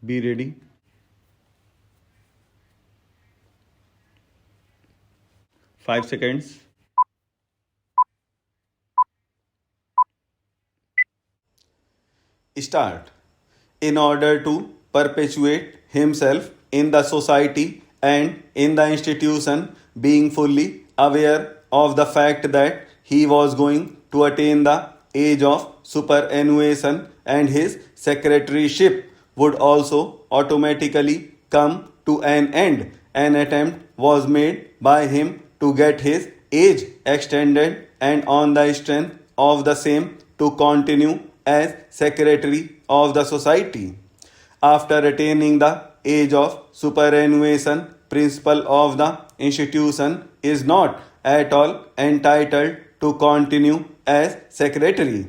Be ready. Five seconds. Start. In order to perpetuate himself in the society and in the institution, being fully aware of the fact that he was going to attain the age of superannuation and his secretaryship would also automatically come to an end, an attempt was made by him to get his age extended and on the strength of the same to continue as secretary of the society. After attaining the age of superannuation, principal of the institution is not at all entitled to continue as secretary.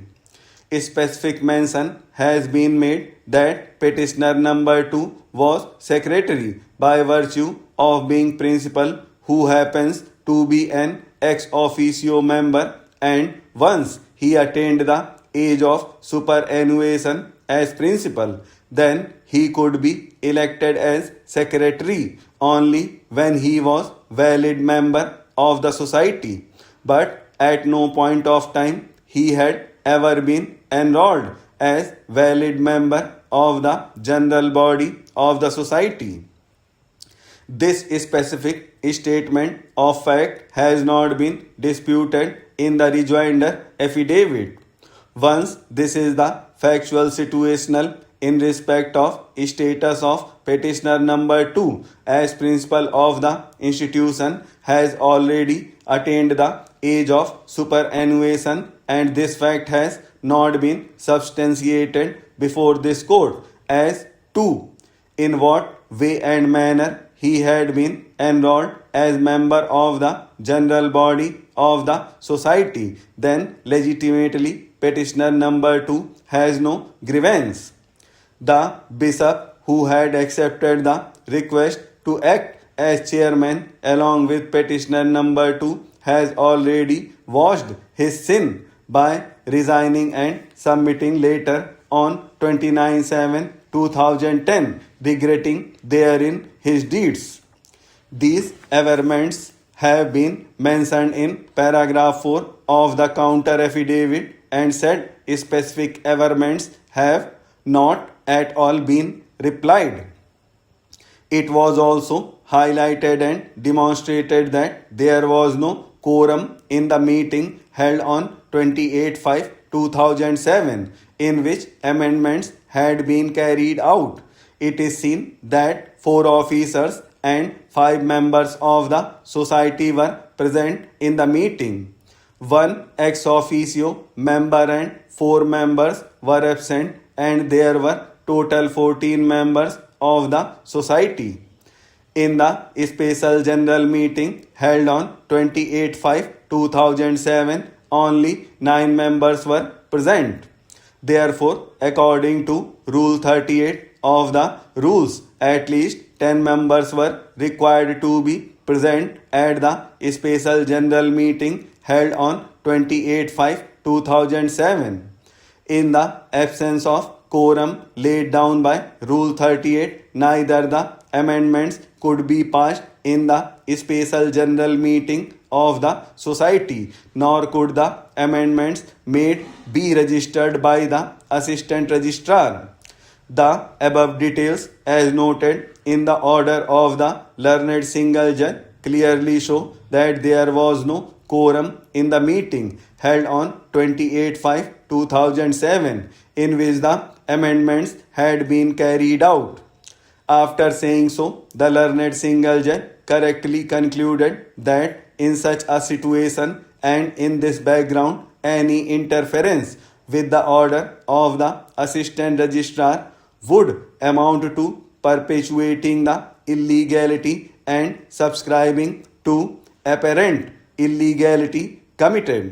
Specific mention has been made that petitioner number 2 was secretary by virtue of being principal who happens to be an ex officio member, and once he attained the age of superannuation as principal, then he could be elected as secretary only when he was valid member of the society. But at no point of time he had ever been enrolled as valid member of the general body of the society. This specific statement of fact has not been disputed in the rejoinder affidavit. Once this is the factual situational in respect of status of petitioner number 2 as principal of the institution has already attained the age of superannuation, and this fact has not been substantiated before this court as to in what way and manner he had been enrolled as member of the general body of the society, then legitimately petitioner number 2 has no grievance. The bishop who had accepted the request to act as chairman along with petitioner number 2 has already washed his sin by resigning and submitting later on 29/7/2010, regretting therein his deeds. These averments have been mentioned in paragraph 4 of the counter affidavit, and said specific averments have not at all been replied. It was also highlighted and demonstrated that there was no quorum in the meeting held on 28/5/2007 in which amendments had been carried out. It is seen that 4 officers and 5 members of the society were present in the meeting. 1 ex officio member and 4 members were absent, and there were total 14 members of the society. In the special general meeting held on 28/5/2007, only 9 members were present. Therefore, according to Rule 38 of the rules, at least 10 members were required to be present at the special general meeting held on 28/5/2007. In the absence of quorum laid down by Rule 38, neither the amendments could be passed in the special general meeting of the society, nor could the amendments made be registered by the assistant registrar. The above details, as noted in the order of the learned single judge, clearly show that there was no quorum in the meeting held on 28/5/2007 in which the amendments had been carried out. After saying so, the learned single judge correctly concluded that in such a situation and in this background, any interference with the order of the assistant registrar would amount to perpetuating the illegality and subscribing to apparent illegality committed.